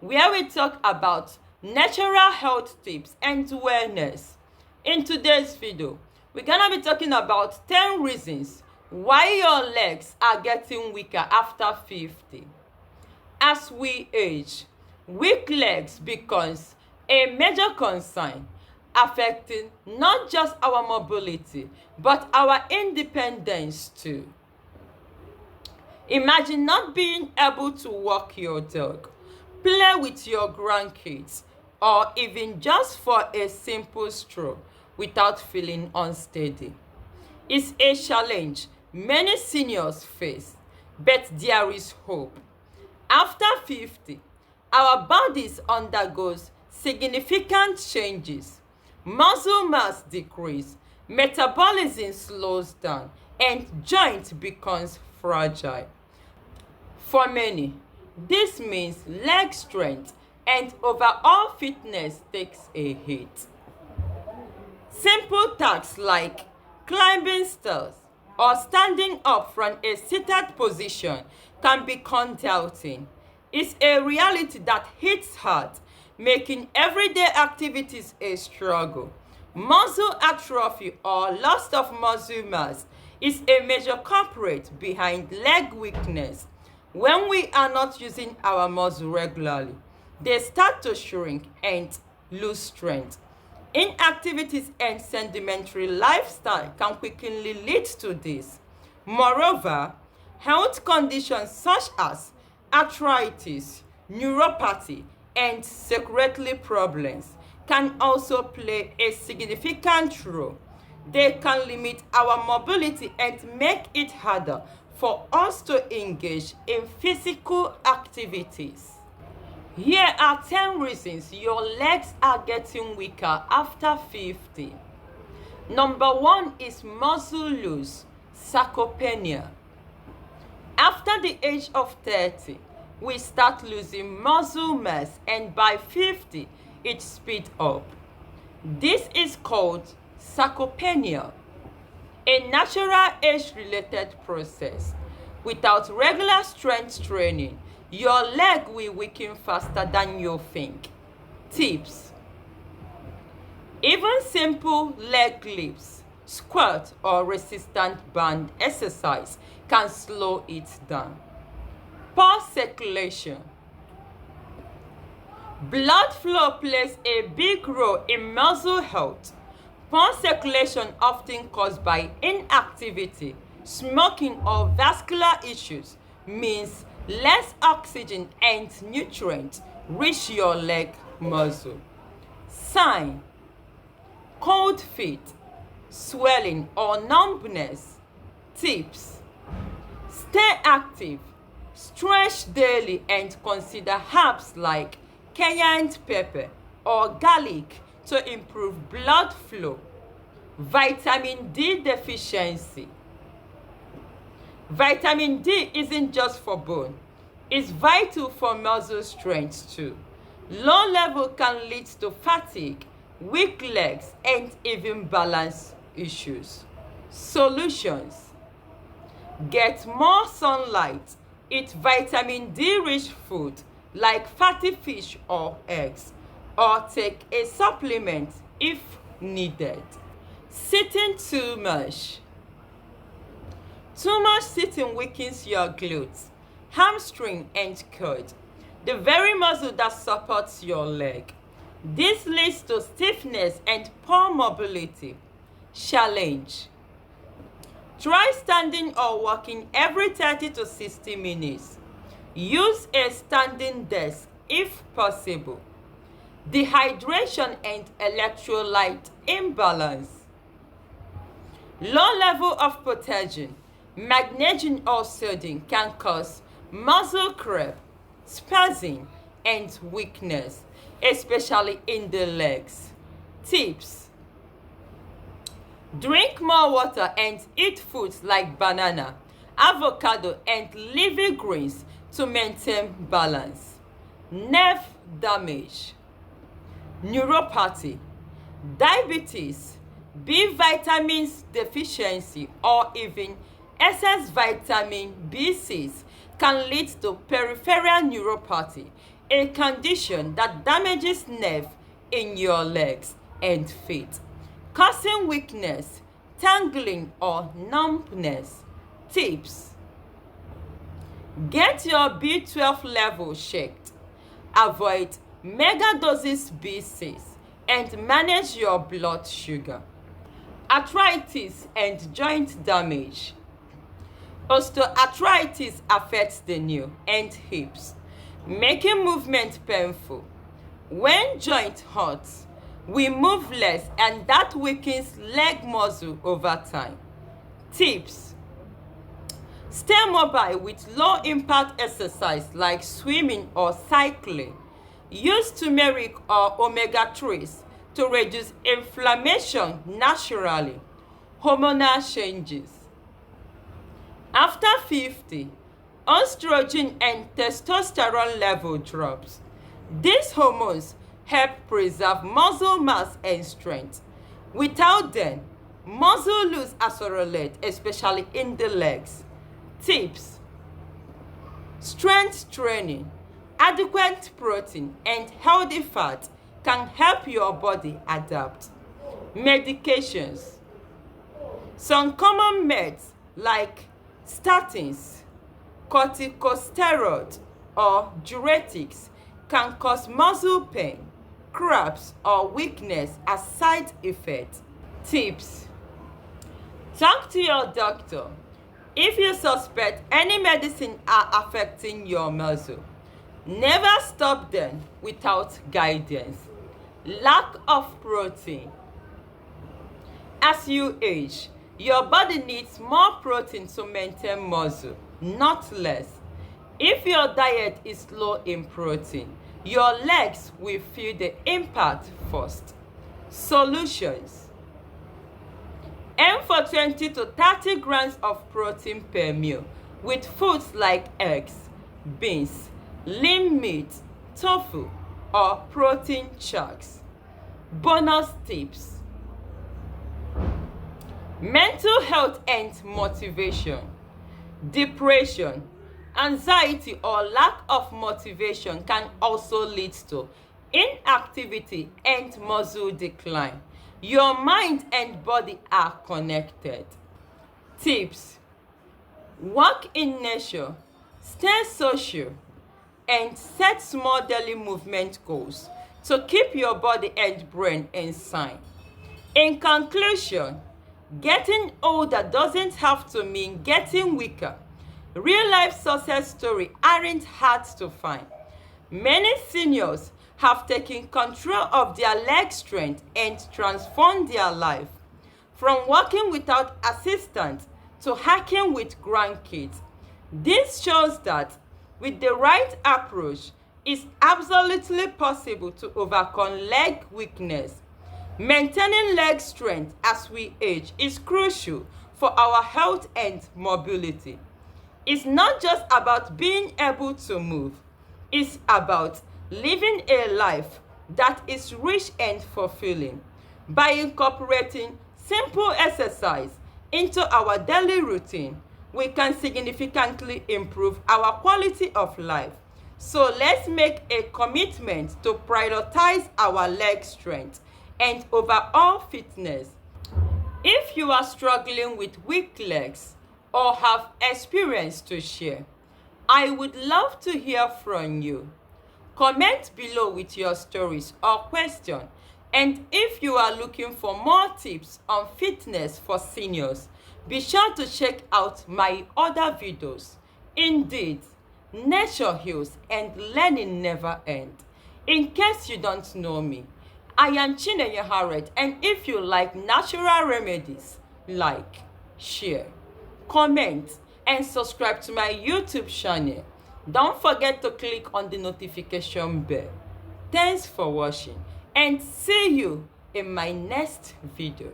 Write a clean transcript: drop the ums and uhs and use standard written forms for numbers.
where we talk about natural health tips and wellness. In today's video, we're gonna be talking about 10 reasons why your legs are getting weaker after 50. As we age, weak legs becomes a major concern, affecting not just our mobility but our independence too. Imagine not being able to walk your dog, play with your grandkids, or even just for a simple stroll without feeling unsteady. It's a challenge many seniors face, but there is hope. After 50, our bodies undergoes significant changes. Muscle mass decrease, metabolism slows down, and joint becomes fragile. For many, this means leg strength and overall fitness takes a hit. Simple tasks like climbing stairs or standing up from a seated position can become daunting. It's a reality that hits hard, making everyday activities a struggle. Muscle atrophy or loss of muscle mass is a major culprit behind leg weakness. When we are not using our muscle regularly, they start to shrink and lose strength. Inactivities and sedimentary lifestyle can quickly lead to this. Moreover, health conditions such as arthritis, neuropathy, and circulatory problems can also play a significant role. They can limit our mobility and make it harder for us to engage in physical activities. Here are 10 reasons your legs are getting weaker after 50. Number 1 is muscle loss, sarcopenia. After the age of 30, we start losing muscle mass, and by 50, it speeds up. This is called sarcopenia, a natural age-related process. Without regular strength training, your leg will weaken faster than you think. Tips: even simple leg lifts, squat, or resistance band exercise can slow it down. Poor circulation. Blood flow plays a big role in muscle health. Poor circulation, often caused by inactivity, smoking, or vascular issues, means less oxygen and nutrients reach your leg muscle. Sign: cold feet, swelling, or numbness. Tips: stay active, stretch daily, and consider herbs like cayenne pepper or garlic to improve blood flow. Vitamin D deficiency. Vitamin D isn't just for bone, it's vital for muscle strength too. Low level can lead to fatigue, weak legs, and even balance issues. Solutions: get more sunlight, eat vitamin D rich food like fatty fish or eggs, or take a supplement if needed. Sitting too much. Too much sitting weakens your glutes, hamstring, and quad, the very muscle that supports your leg. This leads to stiffness and poor mobility. Challenge: try standing or walking every 30 to 60 minutes. Use a standing desk if possible. Dehydration and electrolyte imbalance. Low level of potassium, magnesium, or sodium can cause muscle cramp, spasm, and weakness, especially in the legs. Tips: drink more water and eat foods like banana, avocado, and leafy greens to maintain balance. Nerve damage. Neuropathy, diabetes, B vitamins deficiency, or even excess vitamin B6 can lead to peripheral neuropathy, a condition that damages nerve in your legs and feet, causing weakness, tingling, or numbness. Tips: get your B12 level checked, avoid megadoses B6, and manage your blood sugar. Arthritis and joint damage. Osteoarthritis affects the knee and hips, making movement painful. When joint hurts, we move less and that weakens leg muscle over time. Tips: stay mobile with low impact exercise like swimming or cycling. Use turmeric or omega-3s to reduce inflammation naturally. Hormonal changes. After 50, estrogen and testosterone level drops. These hormones help preserve muscle mass and strength. Without them, muscle loss accelerates, especially in the legs. Tips: strength training, adequate protein, and healthy fat can help your body adapt. Medications. Some common meds like statins, corticosteroids, or diuretics can cause muscle pain, cramps, or weakness as side effects. Tips: talk to your doctor if you suspect any medicine are affecting your muscle. Never stop them without guidance. Lack of protein. As you age, your body needs more protein to maintain muscle, not less. If your diet is low in protein, your legs will feel the impact first. Solutions: aim for 20 to 30 grams of protein per meal with foods like eggs, beans, lean meat, tofu, or protein chunks. Bonus tips: mental health and motivation. Depression, anxiety, or lack of motivation can also lead to inactivity and muscle decline. Your mind and body are connected. Tips: walk in nature, stay social, and set small daily movement goals to keep your body and brain in sync. In conclusion, getting older doesn't have to mean getting weaker. Real life success stories aren't hard to find. Many seniors have taken control of their leg strength and transformed their life. From walking without assistance to hiking with grandkids. This shows that with the right approach, it's absolutely possible to overcome leg weakness. Maintaining leg strength as we age is crucial for our health and mobility. It's not just about being able to move. It's about living a life that is rich and fulfilling. By incorporating simple exercise into our daily routine, we can significantly improve our quality of life. So let's make a commitment to prioritize our leg strength and overall fitness. If you are struggling with weak legs or have experience to share, I would love to hear from you. Comment below with your stories or questions. And if you are looking for more tips on fitness for seniors, be sure to check out my other videos. Indeed, nature heals and learning never ends. In case you don't know me, I am Chinenye Harriet, and if you like natural remedies, like, share, comment, and subscribe to my YouTube channel. Don't forget to click on the notification bell. Thanks for watching, and see you in my next video.